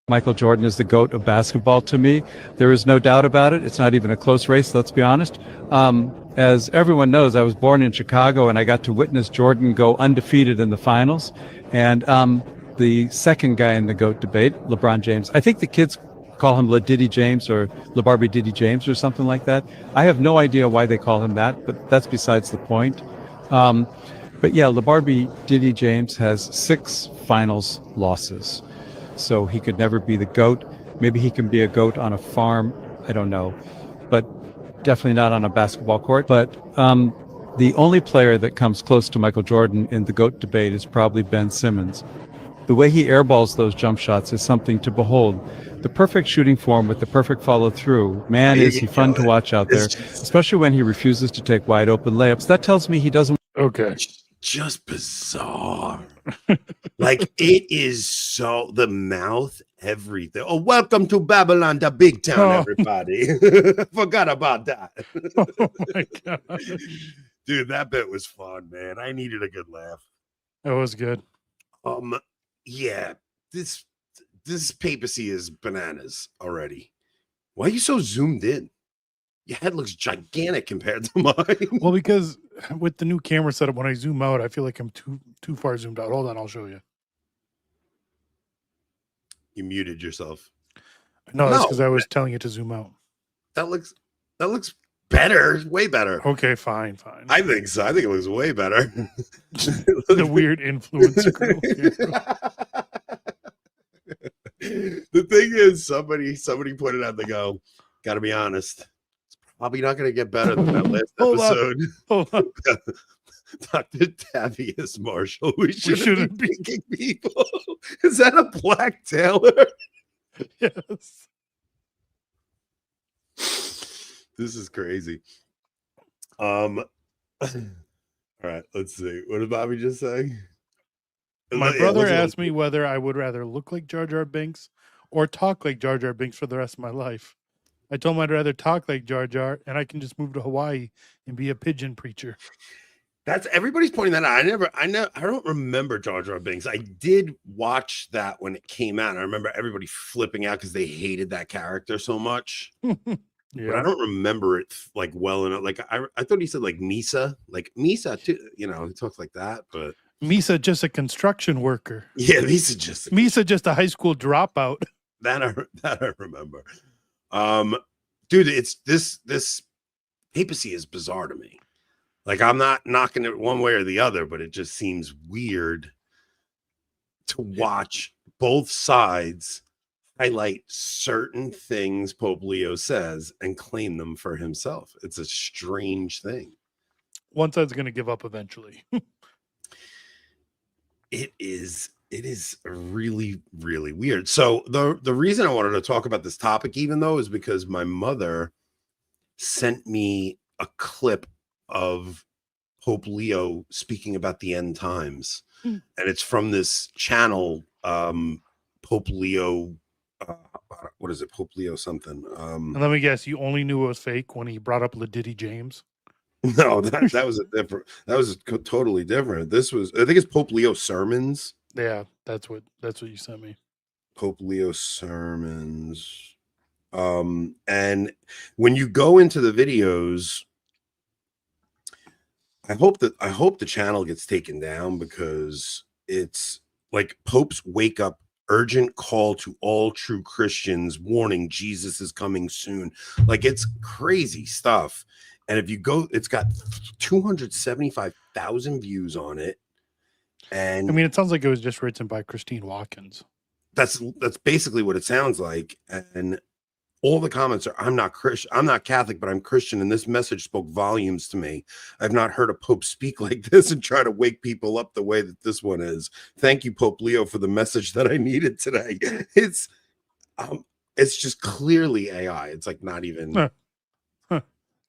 Michael Jordan is the GOAT of basketball to me. There is no doubt about it. It's not even a close race, let's be honest. As everyone knows, I was born in Chicago and I got to witness Jordan go undefeated in the finals. And the second guy in the GOAT debate, LeBron James, I think the kids call him Le Diddy James or LeBarbie Diddy James or something like that. I have no idea why they call him that, but that's besides the point. But yeah, LeBarbie Diddy James has 6 finals losses. So he could never be the GOAT. Maybe he can be a GOAT on a farm. I don't know. But definitely not on a basketball court. But the only player that comes close to Michael Jordan in the GOAT debate is probably Ben Simmons. The way he airballs those jump shots is something to behold. The perfect shooting form with the perfect follow through. Man, is he fun to watch out there, especially when he refuses to take wide open layups. That tells me he doesn't. Okay. Just bizarre. Like, it is so, the mouth, everything. Oh, welcome to Babylon, the big town, everybody. Forgot about that. Oh my God. Dude, that bit was fun, man. I needed a good laugh. That was good. Yeah, this papacy is bananas already. Why are you so zoomed in? Your head looks gigantic compared to mine. Well, because with the new camera setup, when I zoom out, I feel like I'm too far zoomed out. Hold on, I'll show you. You muted yourself. No, that's because I was telling it to zoom out. That looks better, way better. Okay, fine. I think so. I think it looks way better. The weird influencer. The thing is, somebody pointed out, they go, gotta be honest, it's probably not going to get better than that last episode. Hold on. Dr. Tavius Marshall, we shouldn't be picking people. Is that a Black Taylor? Yes. This is crazy. All right, let's see. What did Bobby just say? My brother asked me whether I would rather look like Jar Jar Binks or talk like Jar Jar Binks for the rest of my life. I told him I'd rather talk like Jar Jar, and I can just move to Hawaii and be a pigeon preacher. That's, everybody's pointing that out. I don't remember Jar Jar Binks. I did watch that when it came out. I remember everybody flipping out because they hated that character so much. Yeah. But I don't remember it like well enough. Like I thought he said like Misa too. You know, he talks like that, but Misa just a construction worker. Yeah, Misa just a high school dropout. That I remember. Dude, it's this papacy is bizarre to me. Like, I'm not knocking it one way or the other, but it just seems weird to watch both sides highlight certain things Pope Leo says and claim them for himself. It's a strange thing. One side's going to give up eventually. It is really, really weird. So the reason I wanted to talk about this topic, even though, is because my mother sent me a clip of Pope Leo speaking about the end times. And it's from this channel, Pope Leo, what is it? Pope Leo something. And let me guess, you only knew it was fake when he brought up Le Diddy James? No, that was totally different. This was, I think it's Pope Leo sermons. Yeah, that's what you sent me. Pope Leo sermons. And when you go into the videos, I hope the channel gets taken down, because it's like Pope's wake up, urgent call to all true Christians, warning Jesus is coming soon. Like, it's crazy stuff. And if you go, it's got 275,000 views on it. And I mean, it sounds like it was just written by Christine Watkins. That's basically what it sounds like. And all the comments are, I'm not Christian, I'm not Catholic, but I'm Christian, and this message spoke volumes to me. I've not heard a Pope speak like this and try to wake people up the way that this one is. Thank you, Pope Leo, for the message that I needed today. It's just clearly AI. It's like not even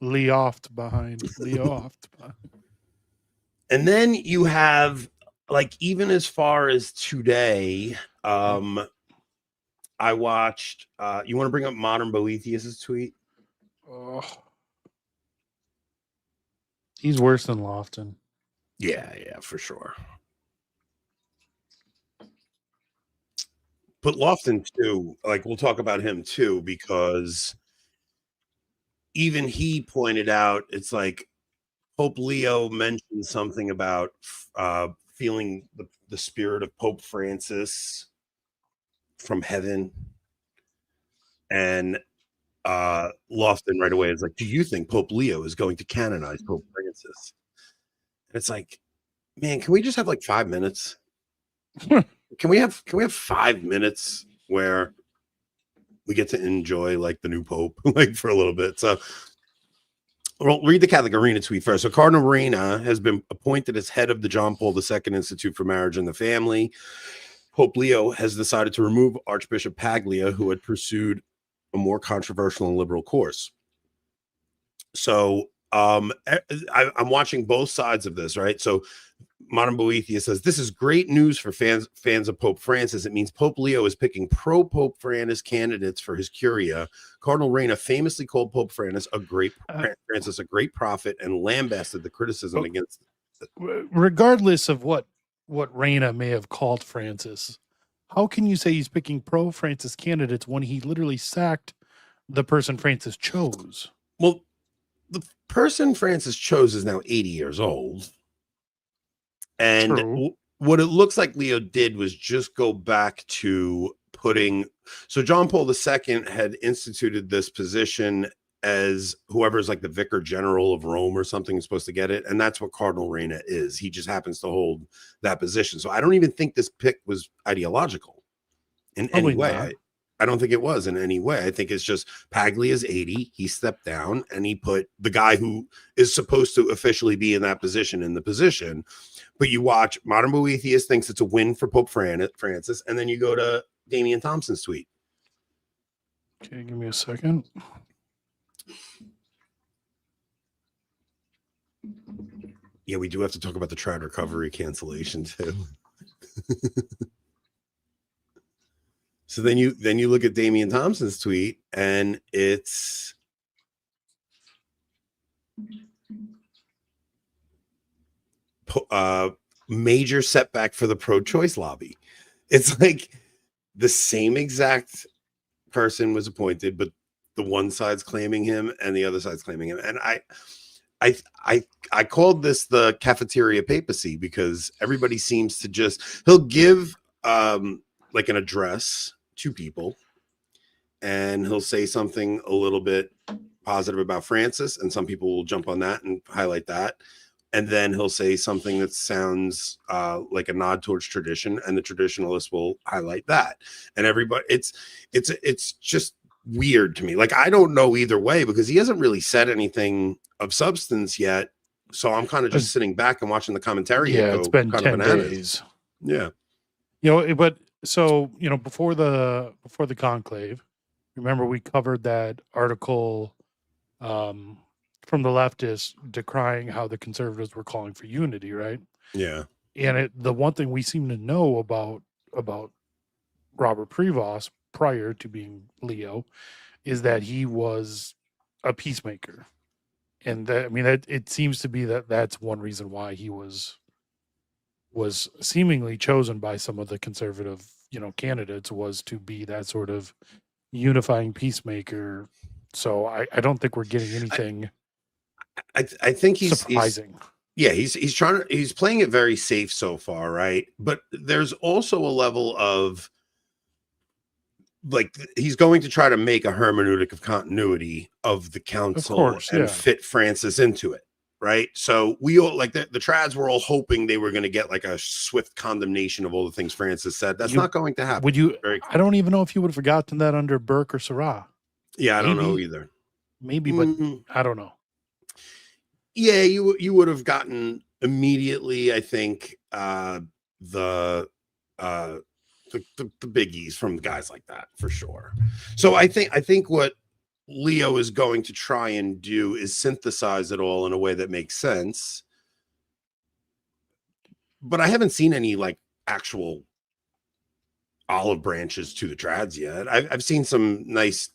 Leo behind. And then you have, like, even as far as today, I watched, you want to bring up Modern Boethius' tweet? Oh. He's worse than Lofton. Yeah, for sure. But Lofton too, like we'll talk about him too, because even he pointed out, it's like Pope Leo mentioned something about feeling the spirit of Pope Francis from heaven. And Lofton right away is like, do you think Pope Leo is going to canonize Pope Francis? And it's like, man, can we just have like 5 minutes? Can we have 5 minutes where we get to enjoy like the new Pope like for a little bit? So well, read the Catholic Arena tweet first. So Cardinal Raina has been appointed as head of the John Paul II Institute for Marriage and the Family. Pope Leo has decided to remove Archbishop Paglia, who had pursued a more controversial and liberal course. So I'm watching both sides of this, right? So Modern Boethia says this is great news for fans of Pope Francis. It means Pope Leo is picking pro-Pope Francis candidates for his curia. Cardinal Raina famously called Pope Francis a great prophet and lambasted the criticism against it. Regardless of what Raina may have called Francis, how can you say he's picking pro-Francis candidates when he literally sacked the person Francis chose? Well, the person Francis chose is now 80 years old. And what it looks like Leo did was just go back to putting. So John Paul II had instituted this position as whoever's like the vicar general of Rome or something is supposed to get it. And that's what Cardinal Raina is. He just happens to hold that position. So I don't even think this pick was ideological in any way. I don't think it was in any way. I think it's just Paglia is 80. He stepped down and he put the guy who is supposed to officially be in that position in the position. But you watch Modern Boethius thinks it's a win for Pope Francis. And then you go to Damian Thompson's tweet. Okay, give me a second. Yeah, we do have to talk about the Trad recovery cancellation too. So then you look at Damian Thompson's tweet and it's major setback for the pro-choice lobby. It's like the same exact person was appointed, but the one side's claiming him and the other side's claiming him. And I called this the cafeteria papacy because everybody seems to just he'll give like an address to people and he'll say something a little bit positive about Francis, and some people will jump on that and highlight that. And then he'll say something that sounds like a nod towards tradition, and the traditionalists will highlight that. And everybody, it's just weird to me. Like, I don't know either way because he hasn't really said anything of substance yet. So I'm kind of just sitting back and watching the commentary. Yeah, it's been 10 days. Yeah. But so, before the conclave, remember we covered that article from the leftists decrying how the conservatives were calling for unity, right? Yeah. And the one thing we seem to know about Robert Prevost prior to being Leo is that he was a peacemaker. And it seems to be that's one reason why he was seemingly chosen by some of the conservative, candidates, was to be that sort of unifying peacemaker. So I don't think we're getting anything I think he's surprising. He's playing it very safe so far, right? But there's also a level of like he's going to try to make a hermeneutic of continuity of the council and fit Francis into it, right? So we all like the trads were all hoping they were going to get like a swift condemnation of all the things Francis said. That's not going to happen. I don't even know if you would have forgotten that under Burke or Syrah. Yeah, I don't know either. Maybe, but I don't know. Yeah, you would have gotten immediately, I think, the biggies from guys like that for sure. So I think what Leo is going to try and do is synthesize it all in a way that makes sense. But I haven't seen any like actual olive branches to the trads yet. I've seen some nice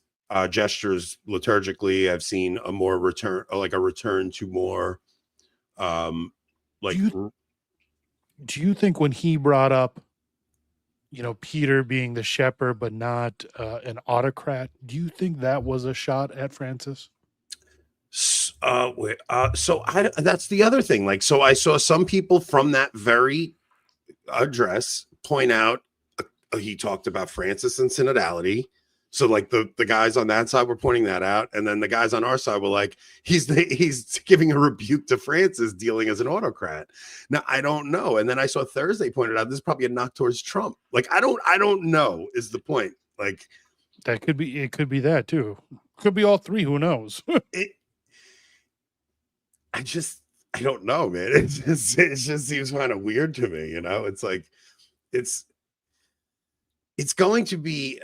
gestures liturgically. I've seen a more return to more like. Do you think when he brought up Peter being the shepherd, but not an autocrat. Do you think that was a shot at Francis? That's the other thing. Like, so I saw some people from that very address point out he talked about Francis and synodality. So like the guys on that side were pointing that out, and then the guys on our side were like, he's giving a rebuke to Francis dealing as an autocrat. Now I don't know. And then I saw Thursday pointed out this is probably a knock towards Trump. Like I don't know is the point. Like that could be, it could be that too. Could be all three. Who knows? I don't know, man. It just seems kind of weird to me. It's like it's going to be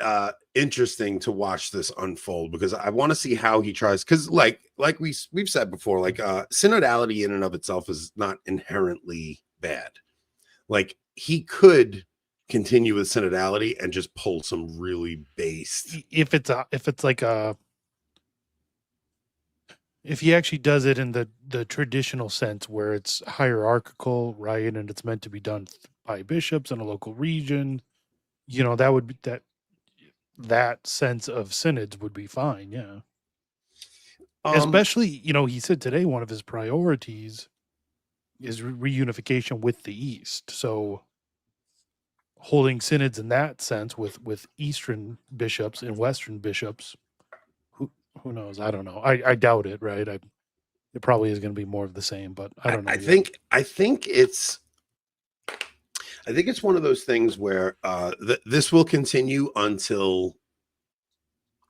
interesting to watch this unfold, because I want to see how he tries, because like we've said before, like synodality in and of itself is not inherently bad. Like he could continue with synodality and just pull some really based, if he actually does it in the traditional sense where it's hierarchical, right, and it's meant to be done by bishops in a local region, that would be that sense of synods would be fine. Yeah. Especially, he said today one of his priorities is reunification with the East. So holding synods in that sense with Eastern bishops and Western bishops, who knows? I don't know. I doubt it, right? It probably is going to be more of the same, but I don't know. I think it's one of those things where this will continue until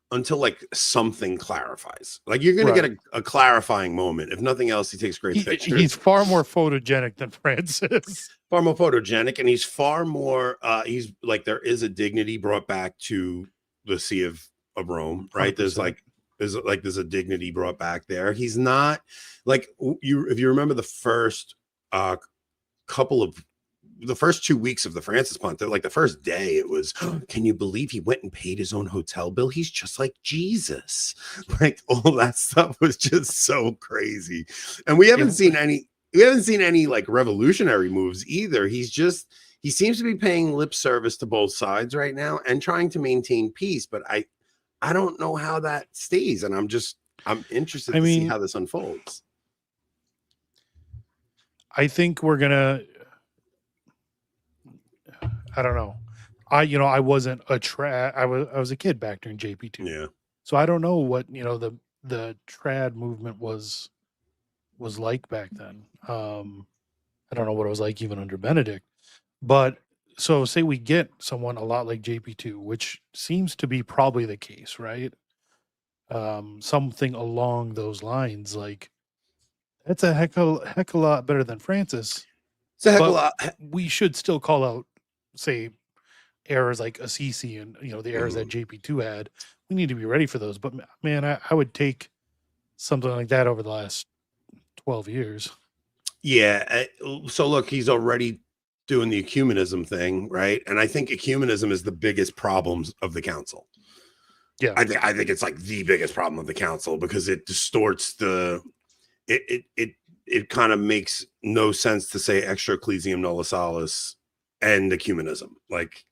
like something clarifies. Like you're going to get a clarifying moment. If nothing else, he takes great pictures. He's far more photogenic than Francis. Far more photogenic, and he's far more. He's like, there is a dignity brought back to the See of Rome, right? 100%. There's a dignity brought back there. He's not like if you remember the first the first 2 weeks of the Francis pontiff, like the first day, it was, can you believe he went and paid his own hotel bill? He's just like Jesus. Like all that stuff was just so crazy. And we haven't seen any like revolutionary moves either. He seems to be paying lip service to both sides right now and trying to maintain peace. But I don't know how that stays. And I'm interested to see how this unfolds. I think we're going to, I don't know. I wasn't I was a kid back during JP2. Yeah. So I don't know what, the trad movement was like back then. I don't know what it was like even under Benedict. But so say we get someone a lot like JP2, which seems to be probably the case, right? Something along those lines, like that's a heck of a lot better than Francis. It's a heck of a lot. We should still call out, say, errors like Assisi and the errors that JP2 had. We need to be ready for those. But man, I would take something like that over the last 12 years. Yeah. So look, he's already doing the ecumenism thing, right? And I think ecumenism is the biggest problems of the council. Yeah, I think it's like the biggest problem of the council, because it distorts it kind of makes no sense to say extra ecclesiam nulla salus and ecumenism. Like,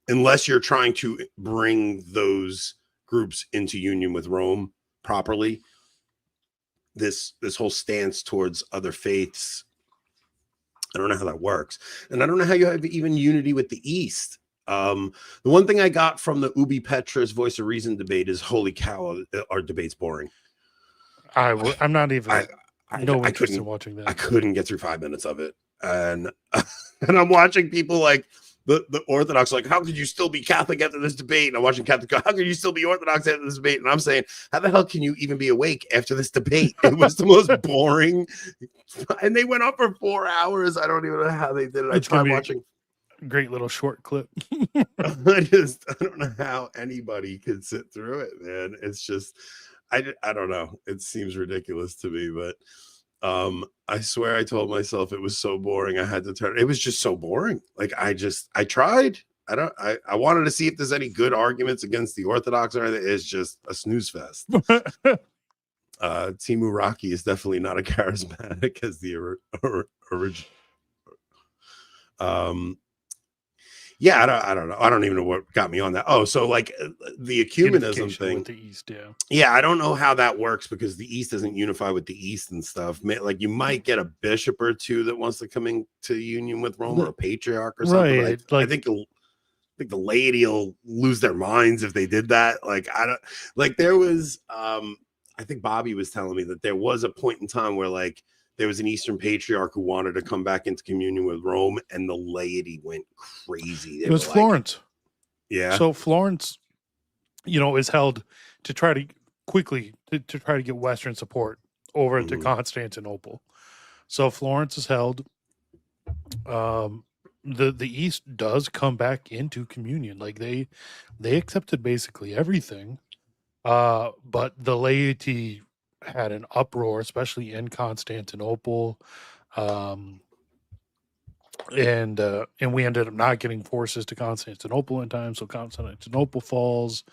unless you're trying to bring those groups into union with Rome properly, this whole stance towards other faiths, I don't know how that works. And I don't know how you have even unity with the East. The one thing I got from the Ubi Petra's Voice of Reason debate is, holy cow, our debate's boring. I'm not even interest in watching that. I couldn't get through 5 minutes of it. And I'm watching people like the Orthodox, like, how could you still be Catholic after this debate? And I'm watching Catholic go, how could you still be Orthodox after this debate? And I'm saying, how the hell can you even be awake after this debate? It was the most boring. And they went on for 4 hours. I don't even know how they did it. I tried watching. Great little short clip. I don't know how anybody could sit through it, man. It's just, I don't know. It seems ridiculous to me, but I swear I told myself it was so boring. I had to turn. It was just so boring. Like I tried. I wanted to see if there's any good arguments against the Orthodox or anything. It's just a snooze fest. Timu Rocky is definitely not as charismatic as the original. Yeah, I don't know. I don't even know what got me on that. Oh, so like the ecumenism Unification thing with the East, yeah. Yeah, I don't know how that works because the East doesn't unify with the East and stuff. Like you might get a bishop or two that wants to come into union with Rome or a patriarch or something. Right, But I like think the laity will lose their minds if they did that. Like I don't like there was I think Bobby was telling me that there was a point in time where like there was an Eastern patriarch who wanted to come back into communion with Rome, and the laity went crazy. They it was were like, Florence. yeah. So Florence, is held to try to quickly to try to get Western support over into Constantinople. So Florence is held. The East does come back into communion. Like they accepted basically everything. But the laity had an uproar, especially in Constantinople. And we ended up not getting forces to Constantinople in time, so Constantinople falls.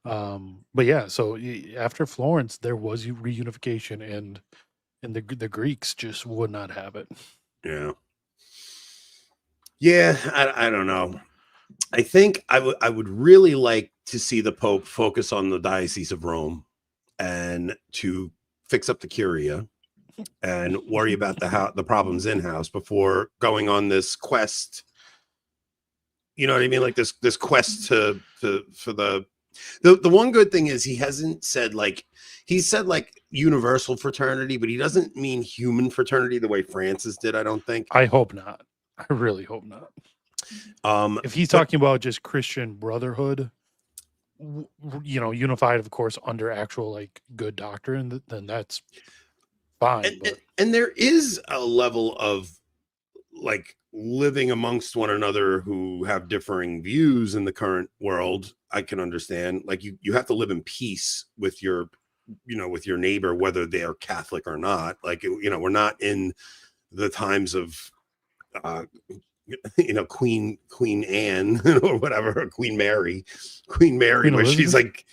But yeah, so after Florence, there was reunification, and the Greeks just would not have it. Yeah. Yeah, I don't know. I think I would really like to see the Pope focus on the Diocese of Rome and to fix up the Curia and worry about the problems in house before going on this quest. You know what I mean? Like this quest for the one good thing is he hasn't said like he said like universal fraternity, but he doesn't mean human fraternity the way Francis did. I don't think. I hope not. I really hope not. If he's talking about just Christian brotherhood, unified, of course, under actual like good doctrine, then that's fine. And there is a level of like living amongst one another who have differing views in the current world. I can understand. Like you have to live in peace with your neighbor, whether they are Catholic or not. Like we're not in the times of Queen Anne or whatever, Queen Mary, Queen where Elizabeth? she's like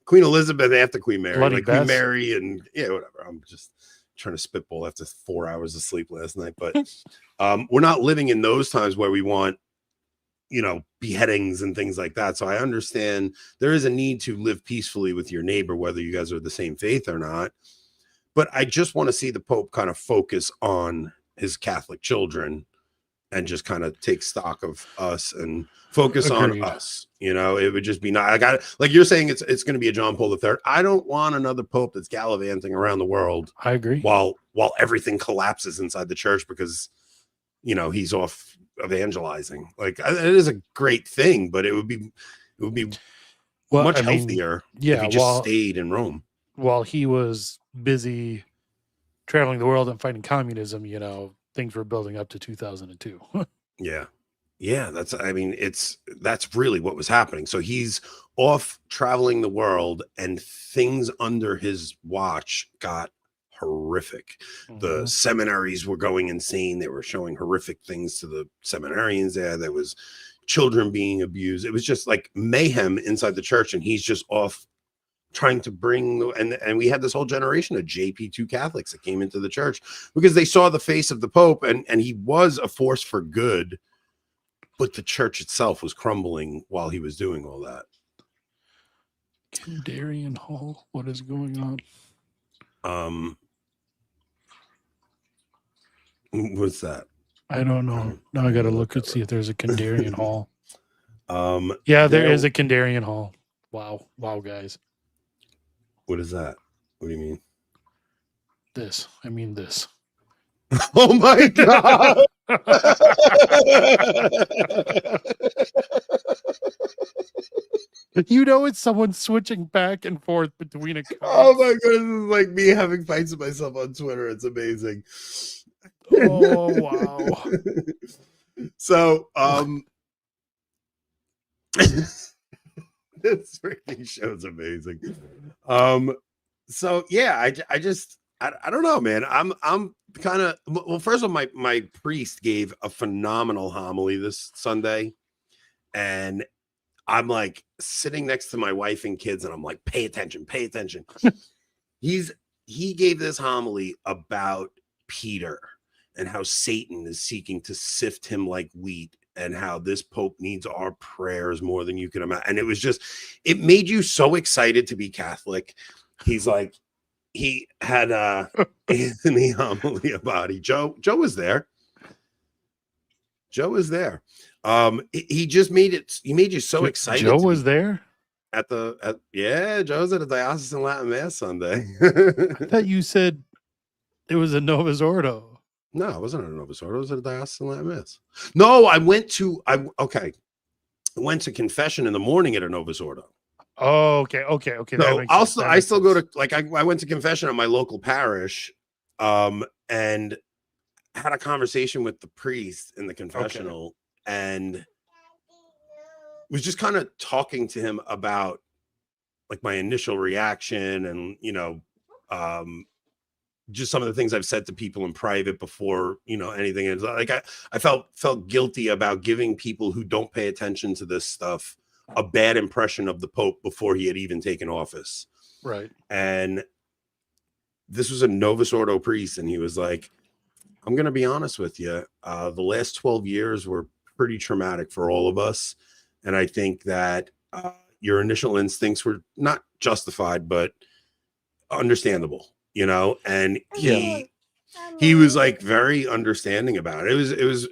Queen Elizabeth after Queen Mary, Bloody like Bess. Queen Mary, and whatever. I'm just trying to spitball after 4 hours of sleep last night, but we're not living in those times where we want beheadings and things like that. So I understand there is a need to live peacefully with your neighbor, whether you guys are the same faith or not. But I just want to see the Pope kind of focus on his Catholic children and just kind of take stock of us and focus Agreed. on us. It would just be not. I got it. Like you're saying, it's going to be a John Paul III. I don't want another Pope that's gallivanting around the world. I agree. While everything collapses inside the church because he's off evangelizing. Like it is a great thing, but it would be much healthier if he just stayed in Rome. While he was busy traveling the world and fighting communism, things were building up to 2002. Yeah, that's really what was happening. So he's off traveling the world and things under his watch got horrific. The seminaries were going insane. They were showing horrific things to the seminarians there. There was children being abused. It was just like mayhem inside the church, and he's just off trying to bring and we had this whole generation of JP2 Catholics that came into the church because they saw the face of the Pope, and he was a force for good, but the church itself was crumbling while he was doing all that. Darien Hall, what is going on? What's that? I don't know. Now I gotta look and see if there's a Kandarian Hall. Yeah, there is a Kandarian Hall. Wow, guys. What is that? What do you mean? This. I mean this. Oh my God. It's someone switching back and forth between accounts. Oh my God, this is like me having fights with myself on Twitter. It's amazing. Oh wow. So this freaking show's amazing. So yeah, I don't know, man. I'm kind of, well, first of all, my priest gave a phenomenal homily this Sunday, and I'm like sitting next to my wife and kids, and I'm like, pay attention. He gave this homily about Peter and how Satan is seeking to sift him like wheat, and how this Pope needs our prayers more than you can imagine. And it was just, it made you so excited to be Catholic. He's like, he had Anthony homily about it. Joe was there. Joe was there. He just made it, he made you so excited. Joe was there? Yeah, Joe's at a diocesan Latin Mass Sunday. I thought you said it was a Novus Ordo. No, it wasn't at a Novus Ordo. It was at a diocesan Latin Mass. No, I went to confession in the morning at a Novus Ordo. Oh, okay. So I still go to, like, I went to confession at my local parish, and had a conversation with the priest in the confessional, and was just kind of talking to him about like my initial reaction and, you know, just some of the things I've said to people in private before, you know, anything. And like, I felt guilty about giving people who don't pay attention to this stuff a bad impression of the Pope before he had even taken office. Right. And this was a Novus Ordo priest. And he was like, I'm going to be honest with you. The last 12 years were pretty traumatic for all of us. And I think that your initial instincts were not justified, but understandable, you know? And he was like very understanding about it. It was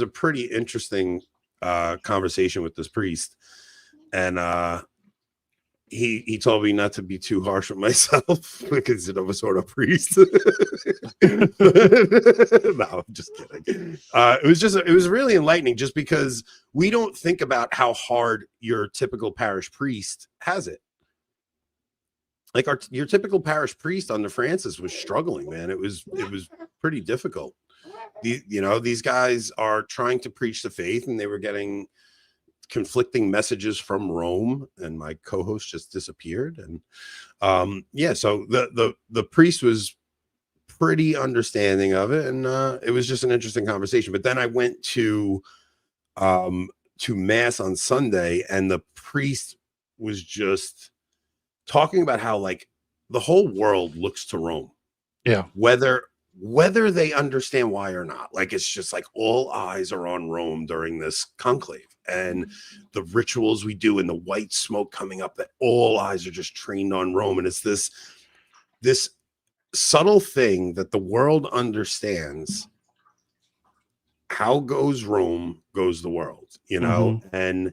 a pretty interesting conversation with this priest. And he told me not to be too harsh with myself because I'm a sort of priest. No, I'm just kidding. It was really enlightening just because we don't think about how hard your typical parish priest has it. Like your typical parish priest under Francis was struggling, man. It was pretty difficult. These guys are trying to preach the faith, and they were getting conflicting messages from Rome, and my co-host just disappeared. And so the priest was pretty understanding of it, and it was just an interesting conversation. But then I went to Mass on Sunday, and the priest was just talking about how like the whole world looks to Rome. Yeah. Whether they understand why or not. Like, it's just like all eyes are on Rome during this conclave, and the rituals we do and the white smoke coming up, that all eyes are just trained on Rome. And it's this subtle thing that the world understands. How goes Rome, goes the world, you know? Mm-hmm. And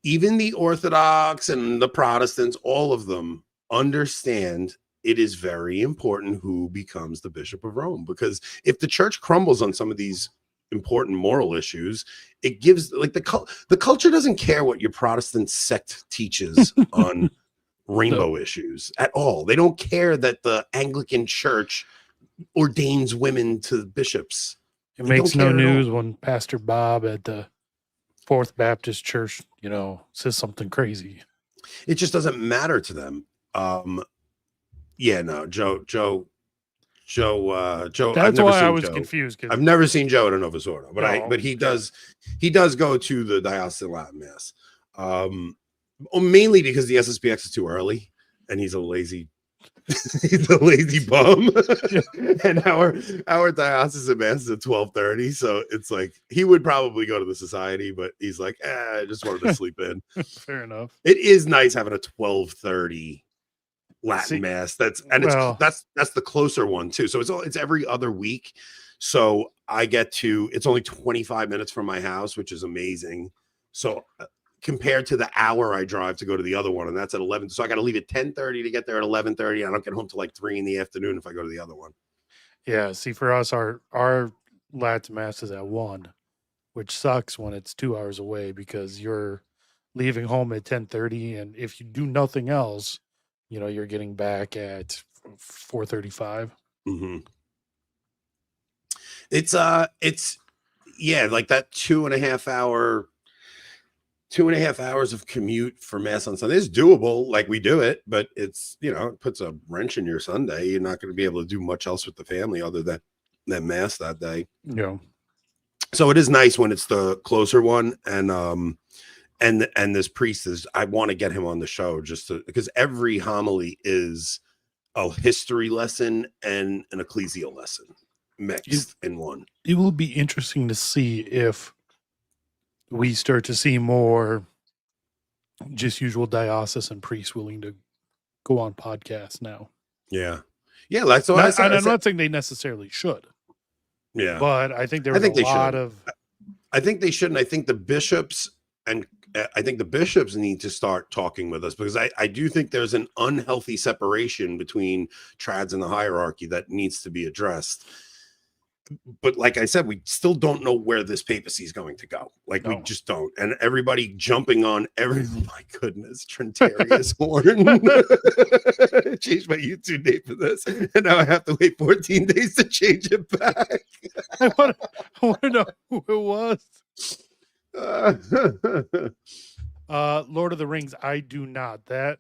even the Orthodox and the Protestants, all of them understand it is very important who becomes the Bishop of Rome, because if the church crumbles on some of these important moral issues, it gives like the culture doesn't care what your Protestant sect teaches on rainbow issues at all. They don't care that the Anglican Church ordains women to bishops. It makes no news when Pastor Bob at the Fourth Baptist Church, says something crazy. It just doesn't matter to them. Joe. That's why I was confused. I've never seen Joe at a Novus Ordo, but he does go to the diocesan Latin Mass, mainly because the SSPX is too early, and he's a lazy bum. And our diocesan Mass is at 12:30, so it's like he would probably go to the society, but he's like, I just wanted to sleep in. Fair enough. It is nice having a 12:30 Latin Mass. That's the closer one too. So it's every other week. So it's only 25 minutes from my house, which is amazing. So compared to the hour I drive to go to the other one, and that's at 11. So I got to leave at 10:30 to get there at 11:30. I don't get home till like 3 p.m. if I go to the other one. Yeah. See, for us, our Latin Mass is at 1, which sucks when it's 2 hours away because you're leaving home at 10:30, and if you do nothing else, you're getting back at 4:35. Mm-hmm. It's like that 2.5 hours of commute for Mass on Sunday is doable. Like, we do it, but it's, it puts a wrench in your Sunday. You're not going to be able to do much else with the family other than Mass that day. Yeah. So it is nice when it's the closer one. And this priest I want to get him on the show because every homily is a history lesson and an ecclesial lesson, mixed in one. It will be interesting to see if we start to see more just usual diocesan priests willing to go on podcasts now. Yeah. Yeah, that's what I said. And I'm not saying they necessarily should. Yeah. But I think there was a lot of... I think they should, and I think the bishops need to start talking with us, because I do think there's an unhealthy separation between trads and the hierarchy that needs to be addressed. But like I said, we still don't know where this papacy is going to go. Like, we just don't. And everybody jumping on every, oh my goodness, Trentarius horn. Changed my YouTube name for this. And now I have to wait 14 days to change it back. I want to know who it was. Lord of the Rings, I do not. That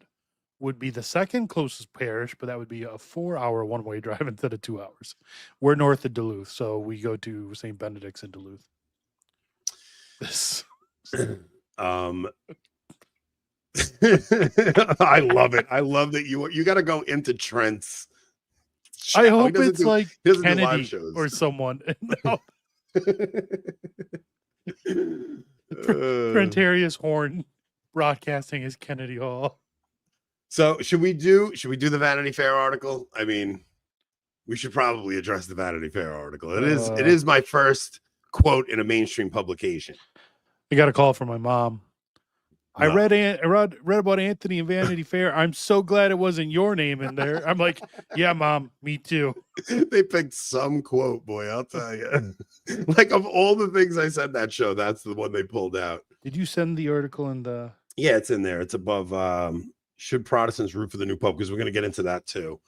would be the second closest parish, but that would be a 4-hour one-way drive instead of 2 hours. We're north of Duluth, so we go to St. Benedict's in Duluth. I love it. I love that you got to go into Trent's. I hope it's like Kennedy or someone. Trentarius horn broadcasting is Kennedy Hall. So should we do the Vanity Fair article? I mean, we should probably address the Vanity Fair article. It is my first quote in a mainstream publication. I got a call from my mom. No. I read about Anthony and Vanity Fair. I'm so glad it wasn't your name in there. I'm like, yeah, Mom, me too. They picked some quote, boy, I'll tell you. Like, of all the things I said that show, that's the one they pulled out. Did you send the article in the... Yeah, it's in there. It's above should Protestants root for the new Pope? Because we're going to get into that too.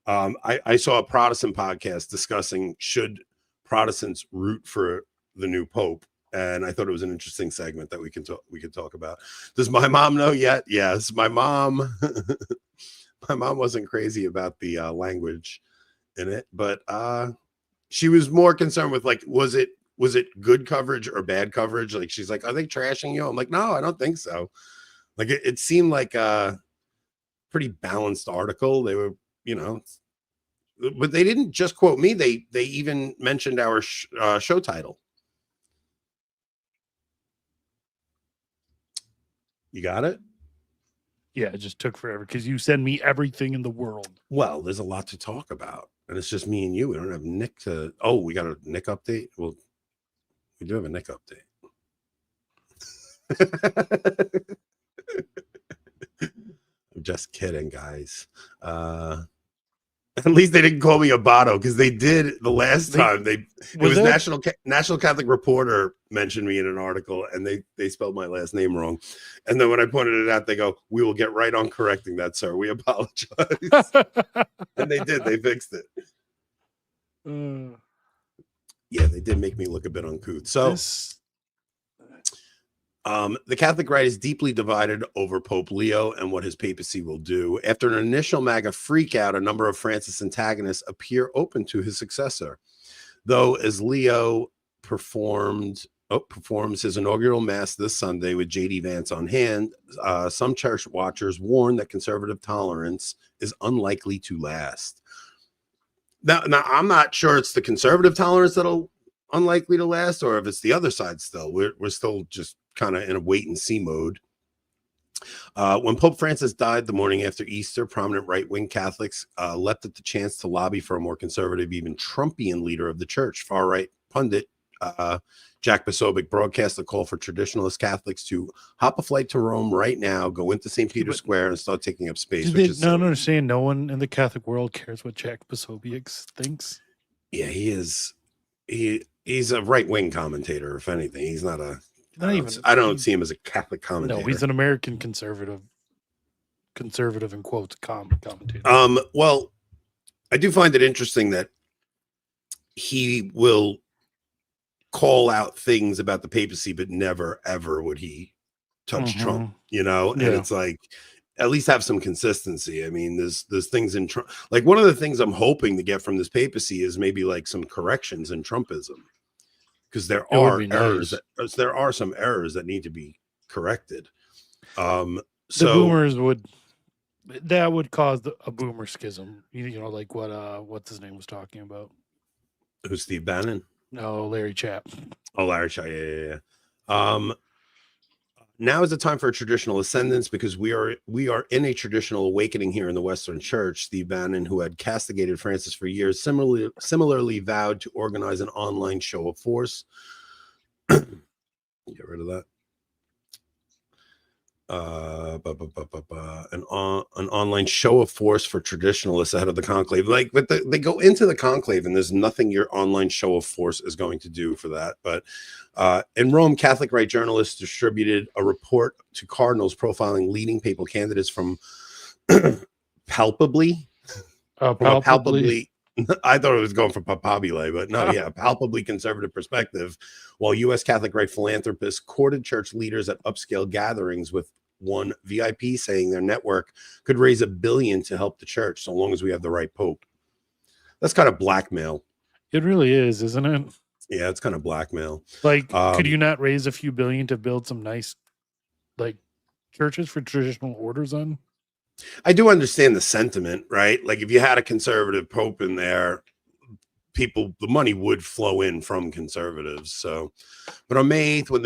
I saw a Protestant podcast discussing should Protestants root for the new Pope. And I thought it was an interesting segment that we can talk about. Does my mom know yet? Yes, my mom. My mom wasn't crazy about the language in it, but she was more concerned with, like, was it good coverage or bad coverage? Like, she's like, are they trashing you? I'm like, no, I don't think so. Like, it seemed like a pretty balanced article. They were, but they didn't just quote me. They even mentioned our show title. You got it? Yeah, it just took forever because you send me everything in the world. Well, there's a lot to talk about, and it's just me and you. We don't have Nick to... Oh, we got a Nick update? Well, we do have a Nick update. I'm just kidding, guys. At least they didn't call me Abato, because they did the last time. It was National Catholic Reporter mentioned me in an article, and they spelled my last name wrong. And then when I pointed it out, they go, "We will get right on correcting that, sir. We apologize." And they did. They fixed it. Yeah, they did make me look a bit uncouth. So the Catholic right is deeply divided over Pope Leo and what his papacy will do. After an initial MAGA freakout, a number of Francis antagonists appear open to his successor. Though, as Leo performs his inaugural mass this Sunday with J.D. Vance on hand, some church watchers warn that conservative tolerance is unlikely to last. Now, I'm not sure it's the conservative tolerance that'll unlikely to last, or if it's the other side still. We're still just kind of in a wait and see mode. When Pope Francis died the morning after Easter, prominent right-wing Catholics leapt at the chance to lobby for a more conservative, even Trumpian leader of the church. Far-right pundit Jack Posobiec broadcast a call for traditionalist Catholics to hop a flight to Rome right now, go into St. Peter's Square, and start taking up space. I don't understand. No one in the Catholic world cares what Jack Posobiec thinks. Yeah, he is. He's a right-wing commentator, if anything. He's not a... I don't see him as a Catholic commentator. No, he's an American conservative in quotes commentator. Well, I do find it interesting that he will call out things about the papacy, but never ever would he touch Trump, and it's like, at least have some consistency. I mean, there's things in Trump. Like, one of the things I'm hoping to get from this papacy is maybe like some corrections in Trumpism. Because there are errors. There are some errors that need to be corrected. The boomers would cause a boomer schism. Like what what's his name was talking about. Who's Steve Bannon? No, Larry Chap. Oh, Larry Shaw. Yeah. Now is the time for a traditional ascendance because we are in a traditional awakening here in the Western Church. Steve Bannon, who had castigated Francis for years, similarly vowed to organize an online show of force. Get rid of that. An online show of force for traditionalists ahead of the conclave. Like, but they go into the conclave and there's nothing your online show of force is going to do for that. But in Rome, Catholic right journalists distributed a report to cardinals profiling leading papal candidates from palpably. I thought it was going for papabile, but no, yeah, palpably conservative perspective. While U.S. Catholic right philanthropists courted church leaders at upscale gatherings, with one VIP saying their network could raise $1 billion to help the church so long as we have the right pope. That's kind of blackmail. It really is, isn't it? Yeah, it's kind of blackmail. Like, could you not raise a few billion to build some nice, like, churches for traditional orders on? I do understand the sentiment, right? Like, if you had a conservative pope in there, the money would flow in from conservatives. So, but on May 8th, when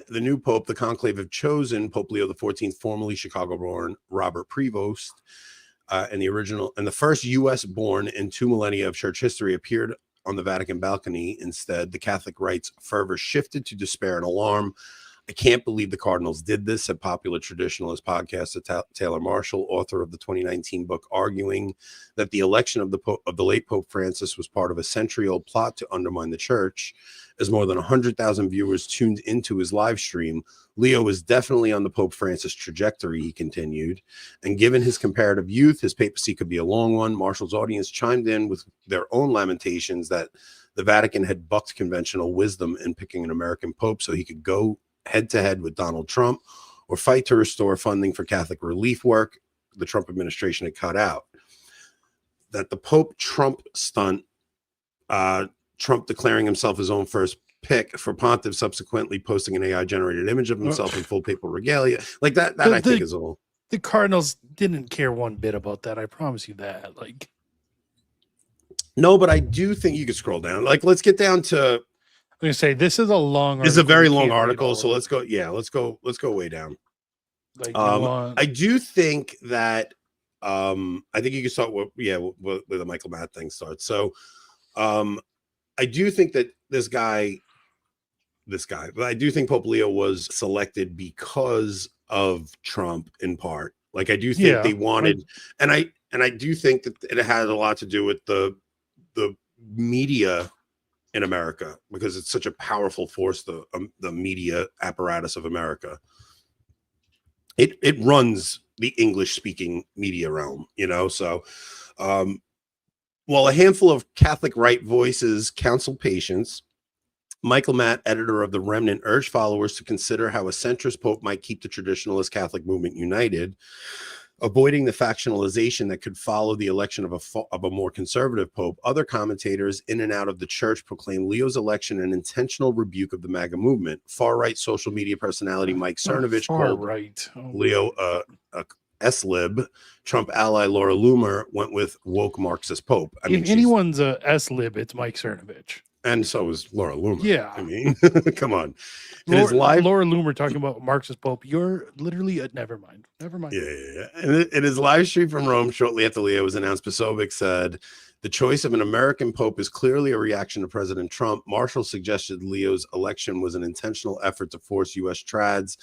the new pope, the conclave have chosen Pope Leo XIV, formerly Chicago-born Robert Prevost, and the first U.S. born in 2 millennia of church history, appeared on the Vatican balcony. Instead, the Catholic right's fervor shifted to despair and alarm. I can't believe the cardinals did this, said popular traditionalist podcaster Taylor Marshall, author of the 2019 book, arguing that the election of the late Pope Francis was part of a century-old plot to undermine the church. As more than 100,000 viewers tuned into his live stream, Leo was definitely on the Pope Francis trajectory, he continued. And given his comparative youth, his papacy could be a long one. Marshall's audience chimed in with their own lamentations that the Vatican had bucked conventional wisdom in picking an American pope so he could go head-to-head with Donald Trump or fight to restore funding for Catholic relief work the Trump administration had cut out. That the Pope Trump stunt, Trump declaring himself his own first pick for pontiff, subsequently posting an AI-generated image of himself in full papal regalia, like that I think is all. The Cardinals didn't care one bit about that. I promise you that. Like, no, but I do think you could scroll down. Like, let's get down to. I'm gonna say this is a long article. It's a very long article, so let's go. Yeah, let's go way down. Like, I do think that I think you can start with the Michael Matt thing starts. So I do think that this guy, but I do think Pope Leo was selected because of Trump in part. Like, I do think they wanted, and I do think that it had a lot to do with the media in America, because it's such a powerful force, the media apparatus of America. It runs the English speaking media realm, so while a handful of Catholic right voices counsel patience, Michael Matt, editor of The Remnant, urged followers to consider how a centrist pope might keep the traditionalist Catholic movement united, avoiding the factionalization that could follow the election of a more conservative pope. Other commentators in and out of the church proclaim Leo's election an intentional rebuke of the MAGA movement. Far-right social media personality Mike Cernovich called Leo a S-lib. Trump ally Laura Loomer went with woke Marxist pope. If anyone's a S-lib, it's Mike Cernovich. And so is Laura Loomer. Yeah. I mean, come on. Laura Loomer talking about Marxist Pope. You're literally never mind. Yeah. In his live stream from Rome shortly after Leo was announced, Posobiec said, the choice of an American Pope is clearly a reaction to President Trump. Marshall suggested Leo's election was an intentional effort to force U.S. trads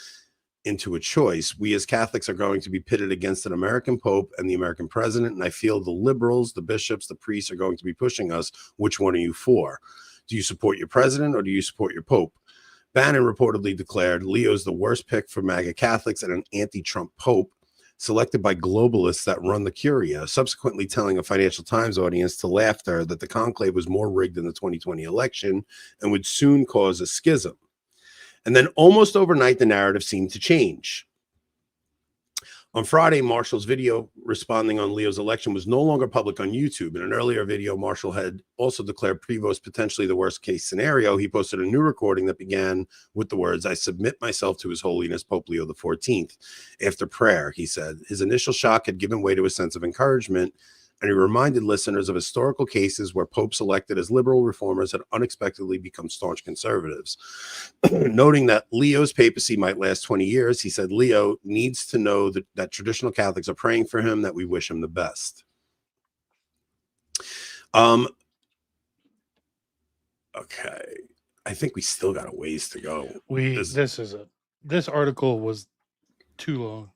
into a choice. We as Catholics are going to be pitted against an American Pope and the American president. And I feel the liberals, the bishops, the priests are going to be pushing us. Which one are you for? Do you support your president or do you support your pope? Bannon reportedly declared Leo's the worst pick for MAGA Catholics and an anti-Trump pope selected by globalists that run the Curia, subsequently telling a Financial Times audience to laughter that the conclave was more rigged than the 2020 election and would soon cause a schism. And then almost overnight, the narrative seemed to change. On Friday, Marshall's video responding on Leo's election was no longer public on YouTube. In an earlier video, Marshall had also declared Prevost potentially the worst case scenario. He posted a new recording that began with the words, I submit myself to His Holiness Pope Leo XIV. After prayer, he said, his initial shock had given way to a sense of encouragement and he reminded listeners of historical cases where popes elected as liberal reformers had unexpectedly become staunch conservatives. Noting that Leo's papacy might last 20 years, he said Leo needs to know that traditional Catholics are praying for him, that we wish him the best. Okay. I think we still got a ways to go. This article was too long.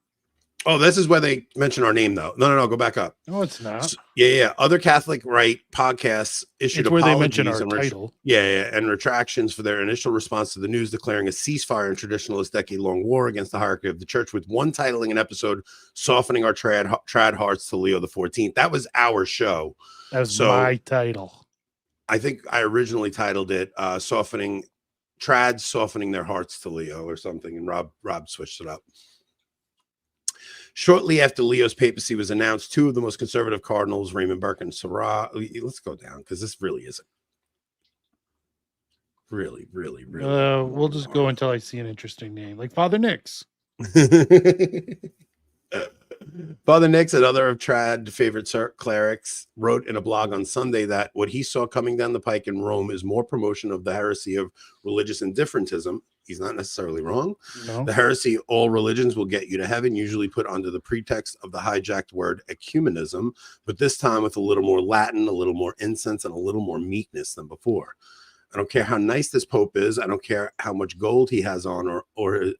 Oh, this is where they mention our name, though. No, go back up. No, it's not. So, yeah. Other Catholic right podcasts issued It's where apologies they mention our and title. and retractions for their initial response to the news declaring a ceasefire in traditionalist decade-long war against the hierarchy of the church, with one titling an episode "Softening Our Trad Hearts to Leo XIV." That was our show. That was my title. I think I originally titled it "Softening Their Hearts to Leo" or something, and Rob switched it up. Shortly after Leo's papacy was announced, two of the most conservative cardinals, Raymond Burke and Sarah, let's go down because this really isn't. Really. We'll just go until I see an interesting name, like Father Nix. Father Nix and other of Trad favorite clerics wrote in a blog on Sunday that what he saw coming down the pike in Rome is more promotion of the heresy of religious indifferentism. He's not necessarily wrong. No. The heresy, all religions will get you to heaven, usually put under the pretext of the hijacked word ecumenism, but this time with a little more Latin, a little more incense, and a little more meekness than before. I don't care how nice this Pope is. I don't care how much gold he has on or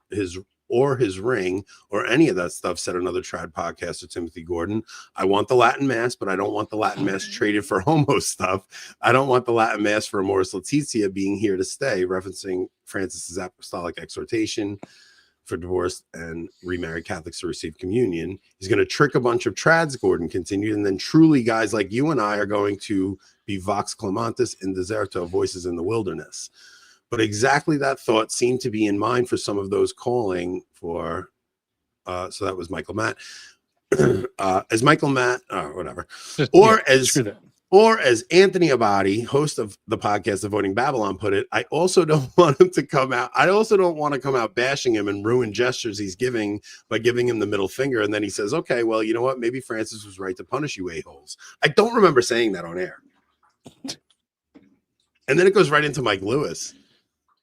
his ring or any of that stuff, said another Trad podcaster, Timothy Gordon. I want the Latin Mass, but I don't want the Latin Mass traded for homo stuff. I don't want the Latin Mass for Amoris Laetitia being here to stay, referencing Francis's apostolic exhortation for divorced and remarried Catholics to receive communion. He's going to trick a bunch of Trads, Gordon continued, and then truly guys like you and I are going to be vox clamantis in deserto, voices in the wilderness. But exactly that thought seemed to be in mind for some of those calling for, so that was Michael Matt, as Michael Matt, whatever, or as Anthony Abadi, host of the podcast Avoiding Babylon, put it, I also don't want him to come out. I also don't want to come out bashing him and ruin gestures he's giving by giving him the middle finger. And then he says, okay, well, you know what? Maybe Francis was right to punish you a-holes. I don't remember saying that on air. And then it goes right into Mike Lewis.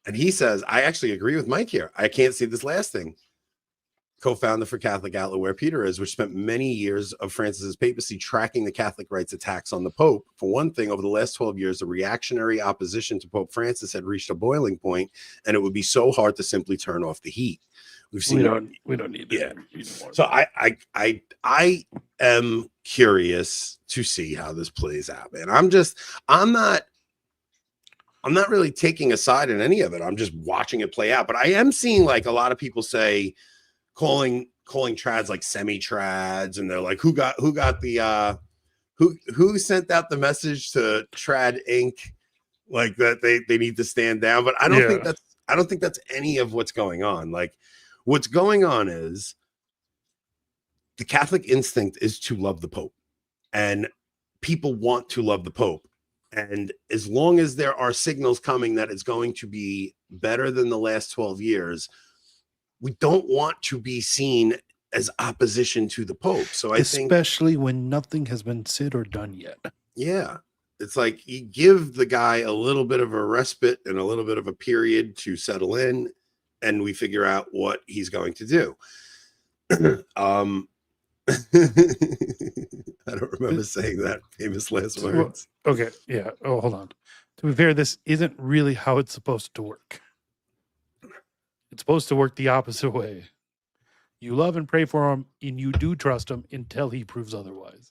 And he says, I actually agree with Mike here. I can't see this last thing. Co-founder for Catholic Outlet Where Peter Is, which spent many years of Francis's papacy tracking the Catholic rights attacks on the Pope. For one thing, over the last 12 years, the reactionary opposition to Pope Francis had reached a boiling point, and it would be so hard to simply turn off the heat. We've seen we don't need that anymore. So I am curious to see how this plays out, man. I'm not really taking a side in any of it. I'm just watching it play out. But I am seeing like a lot of people say, calling Trads like semi-Trads, and they're like, who sent out the message to Trad Inc. like that they need to stand down. But I don't think that's any of what's going on. Like what's going on is the Catholic instinct is to love the Pope, and people want to love the Pope. And as long as there are signals coming that it's going to be better than the last 12 years, we don't want to be seen as opposition to the Pope. So especially when nothing has been said or done yet. Yeah. It's like you give the guy a little bit of a respite and a little bit of a period to settle in, and we figure out what he's going to do. I don't remember saying that famous last words. Okay, yeah. Oh, hold on. To be fair, this isn't really how it's supposed to work. It's supposed to work the opposite way. You love and pray for him, and you do trust him until he proves otherwise.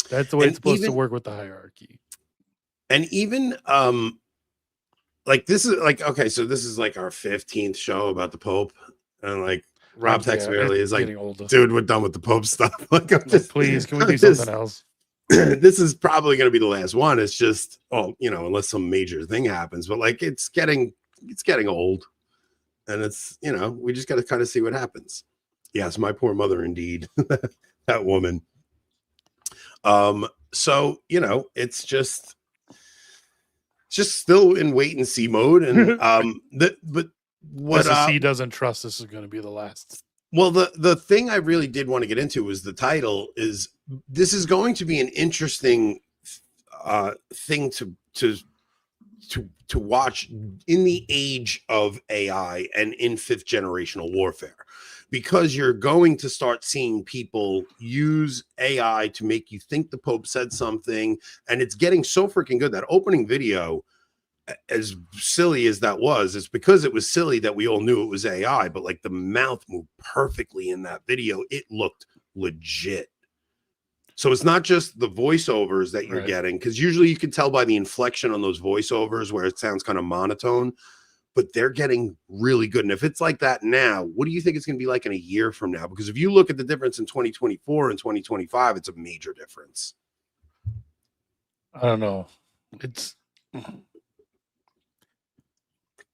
That's the way it's supposed to work with the hierarchy. And even like this is like, okay, so this is like our 15th show about the Pope, and like Rob texts me earlier, is like, dude, we're done with the Pope stuff. Like, please, can we do something else? This is probably going to be the last one. It's just, unless some major thing happens, but like it's getting old, and it's, we just got to kind of see what happens. Yes, my poor mother, indeed, that woman. So it's just still in wait and see mode, and but what he doesn't trust this is going to be the last. Well, the thing I really did want to get into was the title is this is going to be an interesting thing to watch in the age of AI and in fifth generational warfare, because you're going to start seeing people use AI to make you think the Pope said something, and it's getting so freaking good. That opening video, as silly as that was, it's because it was silly that we all knew it was AI, but like the mouth moved perfectly in that video. It looked legit. So it's not just the voiceovers that you're getting, because usually you can tell by the inflection on those voiceovers where it sounds kind of monotone, but they're getting really good. And if it's like that now, what do you think it's going to be like in a year from now? Because if you look at the difference in 2024 and 2025, it's a major difference. I don't know.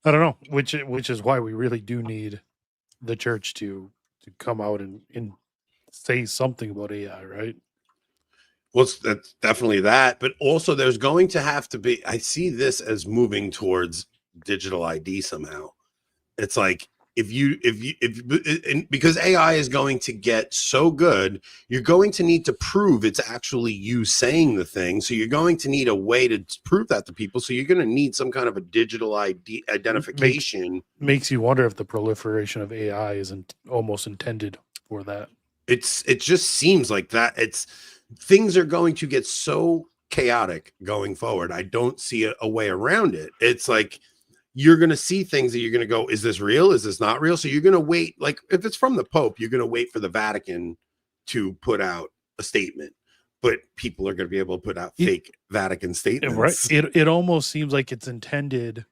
I don't know, which is why we really do need the church to come out and say something about AI, right? Well, that's definitely that, but also there's going to have to be, I see this as moving towards digital ID somehow. It's like because AI is going to get so good, you're going to need to prove it's actually you saying the thing. So you're going to need a way to prove that to people. So you're going to need some kind of a digital ID identification. Makes you wonder if the proliferation of AI isn't almost intended for that. It just seems like that. Things are going to get so chaotic going forward. I don't see a way around it. It's like you're going to see things that you're going to go, is this real? Is this not real? So you're going to wait. Like if it's from the Pope, you're going to wait for the Vatican to put out a statement, but people are going to be able to put out fake Vatican statements. Right. It almost seems like it's intended